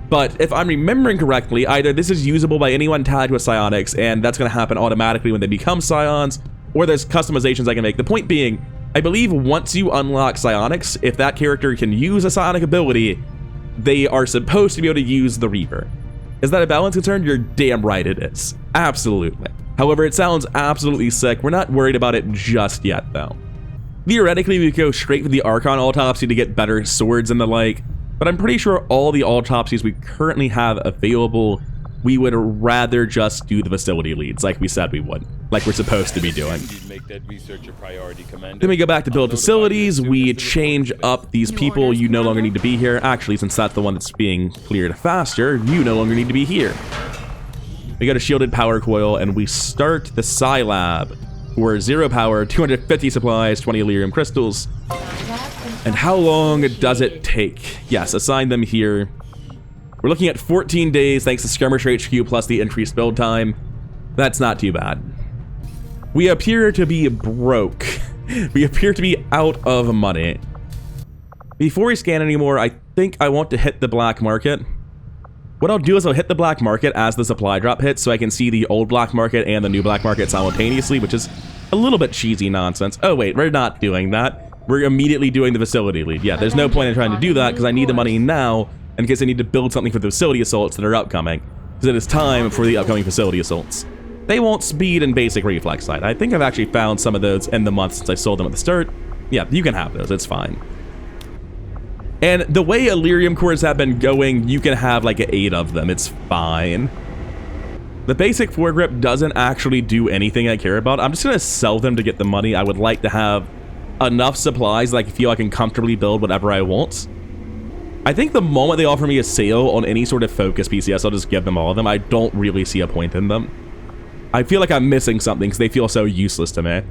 S1: But if I'm remembering correctly, either this is usable by anyone tagged with psionics, and that's going to happen automatically when they become psions, or there's customizations I can make. The point being, I believe once you unlock psionics, if that character can use a psionic ability, they are supposed to be able to use the Reaper. Is that a balance concern? You're damn right it is. Absolutely. However, it sounds absolutely sick. We're not worried about it just yet, though. Theoretically, we could go straight for the Archon Autopsy to get better swords and the like, but I'm pretty sure all the autopsies we currently have available, we would rather just do the facility leads like we said we would, like we're supposed to be doing. Then we go back to build facilities, we change up these people. You no longer need to be here. Actually, since that's the one that's being cleared faster, you no longer need to be here. We got a shielded power coil and we start the Psi Lab. for 0 power, 250 supplies, 20 Elerium crystals. And how long does it take? Yes, assign them here. We're looking at 14 days thanks to Skirmisher HQ plus the increased build time. That's not too bad. We appear to be broke. We appear to be out of money. Before we scan anymore, I think I want to hit the black market. What I'll do is I'll hit the black market as the supply drop hits so I can see the old black market and the new black market simultaneously, which is a little bit cheesy nonsense. Oh wait, we're not doing that. We're immediately doing the facility lead. Yeah, there's no point in trying to do that because I need the money now in case I need to build something for the facility assaults that are upcoming. Because it is time for the upcoming facility assaults. They want speed and basic reflex sight. I think I've actually found some of those in the month since I sold them at the start. Yeah, you can have those, it's fine. And the way Elerium cores have been going, you can have like 8 of them, it's fine. The basic foregrip doesn't actually do anything I care about. I'm just gonna sell them to get the money. I would like to have enough supplies that I feel I can comfortably build whatever I want. I think the moment they offer me a sale on any sort of focus PCS, I'll just give them all of them. I don't really see a point in them. I feel like I'm missing something because they feel so useless to me.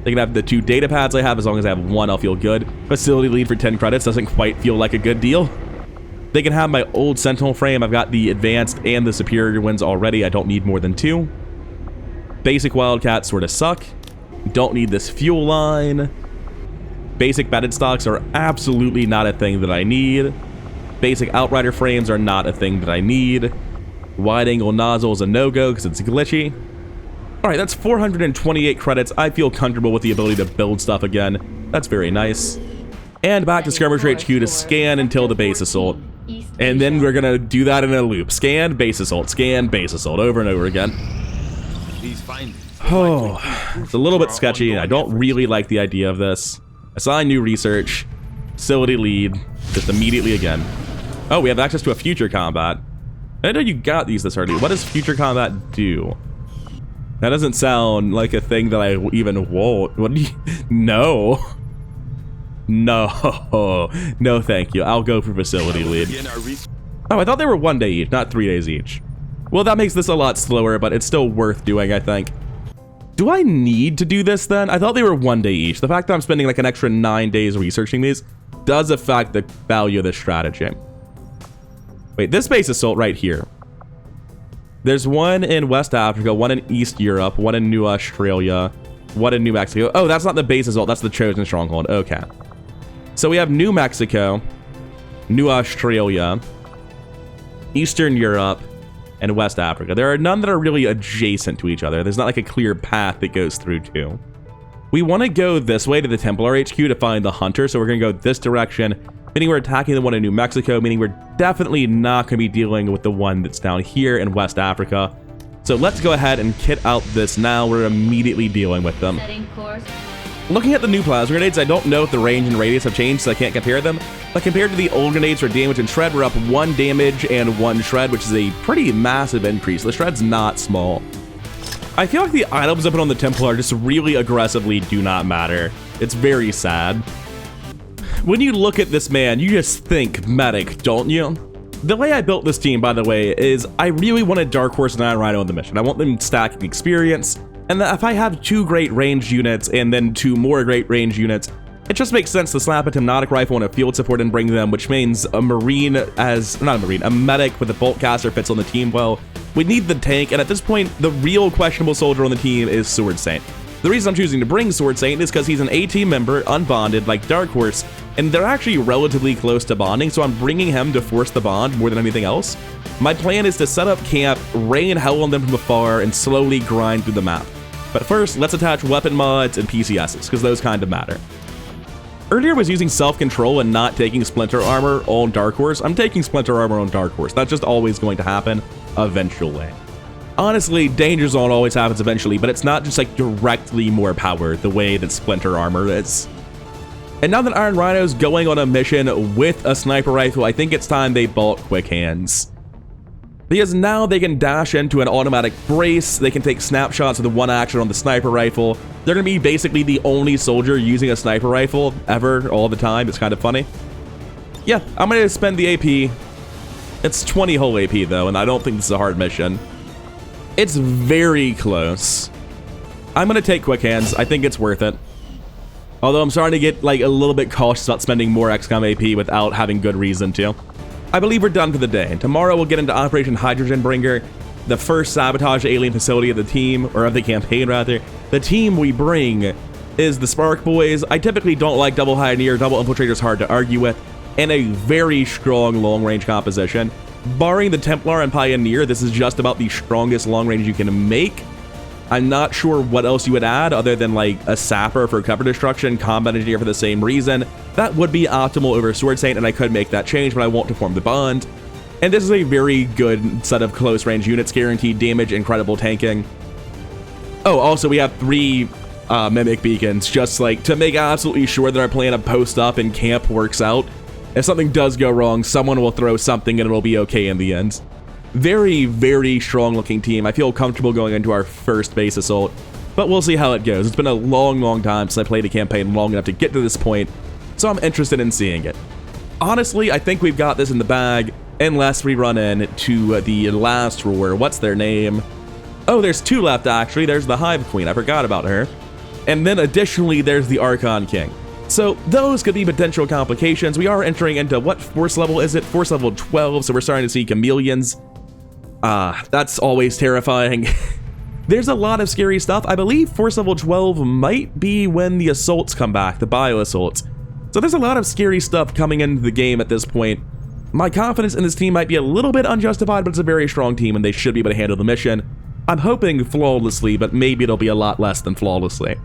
S1: They can have the 2 data pads I have. As long as I have 1, I'll feel good. Facility lead for 10 credits doesn't quite feel like a good deal. They can have my old Sentinel frame. I've got the advanced and the superior ones already. I don't need more than 2. Basic Wildcats sort of suck. Don't need this fuel line. Basic bedded stocks are absolutely not a thing that I need. Basic Outrider frames are not a thing that I need. Wide angle nozzle is a no-go because it's glitchy. Alright, that's 428 credits. I feel comfortable with the ability to build stuff again. That's very nice. And back to Skirmisher HQ to scan until the base assault. And then we're gonna do that in a loop. Scan, base assault, over and over again. Oh, it's a little bit sketchy. I don't really like the idea of this. Assign new research. Facility lead. Just immediately again. Oh, we have access to a future combat. I know you got these this early. What does future combat do? That doesn't sound like a thing that I even want. What do you... No. No. No, thank you. I'll go for facility lead. Oh, I thought they were 1 day each, not 3 days each. Well, that makes this a lot slower, but it's still worth doing, I think. Do I need to do this then? I thought they were 1 day each. The fact that I'm spending like an extra 9 days researching these does affect the value of this strategy. Wait, this base assault right here. There's 1 in West Africa, 1 in East Europe, 1 in New Australia, 1 in New Mexico. Oh, that's not the base assault, that's the chosen stronghold. Okay. So we have New Mexico, New Australia, Eastern Europe, and West Africa. There are none that are really adjacent to each other. There's not like a clear path that goes through to. We want to go this way to the Templar HQ to find the Hunter, so we're going to go this direction, meaning we're attacking the one in New Mexico, meaning we're definitely not going to be dealing with the one that's down here in West Africa. So let's go ahead and kit out this now. We're immediately dealing with them. Looking at the new plasma grenades, I don't know if the range and radius have changed, so I can't compare them. But compared to the old grenades for damage and shred, we're up 1 damage and 1 shred, which is a pretty massive increase. The shred's not small. I feel like the items I put on the Templar just really aggressively do not matter. It's very sad. When you look at this man, you just think medic, don't you? The way I built this team, by the way, is I really wanted Dark Horse and Iron Rhino on the mission. I want them stacking experience, and that if I have 2 great ranged units and then 2 more great ranged units, it just makes sense to slap a Hypnotic Rifle and a field support and bring them, which means a Marine as, not a Marine, a medic with a bolt caster fits on the team well. We need the tank, and at this point, the real questionable soldier on the team is Sword Saint. The reason I'm choosing to bring Sword Saint is because he's an A-team member, unbonded, like Dark Horse, and they're actually relatively close to bonding, so I'm bringing him to force the bond more than anything else. My plan is to set up camp, rain hell on them from afar, and slowly grind through the map. But first, let's attach weapon mods and PCSs, because those kind of matter. Earlier was using self-control and not taking Splinter Armor on Dark Horse. I'm taking Splinter Armor on Dark Horse. That's just always going to happen eventually. Honestly, Danger Zone always happens eventually, but it's not just like directly more power the way that Splinter Armor is. And now that Iron Rhino's going on a mission with a sniper rifle, I think it's time they bolt Quick Hands. Because now they can dash into an automatic brace, they can take snapshots of the one action on the sniper rifle. They're going to be basically the only soldier using a sniper rifle ever, all the time. It's kind of funny. Yeah, I'm going to spend the AP. It's 20 whole AP though, and I don't think this is a hard mission. It's very close. I'm going to take quick hands. I think it's worth it. Although I'm starting to get like a little bit cautious about spending more XCOM AP without having good reason to. I believe we're done for the day. Tomorrow we'll get into Operation Hydrogen Bringer, the first sabotage alien facility of the team, or of the campaign rather. The team we bring is the Spark Boys. I typically don't like double Pioneer, double Infiltrator's hard to argue with, and a very strong long-range composition. Barring the Templar and Pioneer, this is just about the strongest long range you can make. I'm not sure what else you would add other than like a Sapper for cover destruction, Combat Engineer for the same reason. That would be optimal over Sword Saint, and I could make that change, but I won't to form the bond. And this is a very good set of close range units, guaranteed damage, incredible tanking. Oh, also we have 3 Mimic Beacons, just like to make absolutely sure that our plan of post up and camp works out. If something does go wrong, someone will throw something and it'll be okay in the end. Very, very strong looking team. I feel comfortable going into our first base assault, but we'll see how it goes. It's been a long, long time since I played a campaign long enough to get to this point, so I'm interested in seeing it. Honestly, I think we've got this in the bag, unless we run into the last ruler. What's their name? Oh, there's 2 left actually. There's the Hive Queen. I forgot about her. And then additionally, there's the Archon King. So those could be potential complications. We are entering into, what force level is it? Force level 12, so we're starting to see chameleons. That's always terrifying. There's a lot of scary stuff. I believe force level 12 might be when the assaults come back, the bio assaults. So there's a lot of scary stuff coming into the game at this point. My confidence in this team might be a little bit unjustified, but it's a very strong team and they should be able to handle the mission. I'm hoping flawlessly, but maybe it'll be a lot less than flawlessly.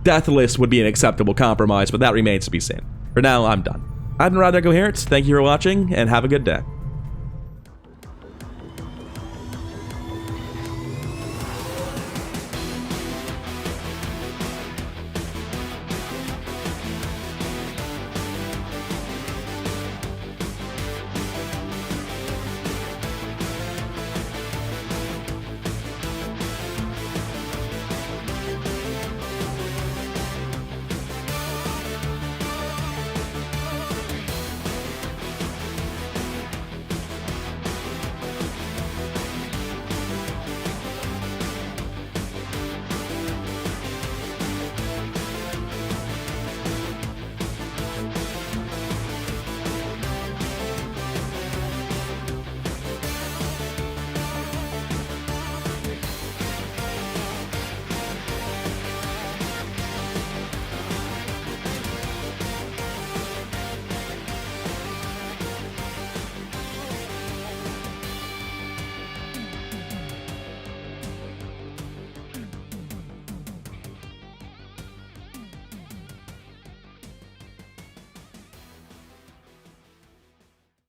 S1: Deathless would be an acceptable compromise, but that remains to be seen. For now, I'm done. I've been Rather Coherent. Thank you for watching, and have a good day.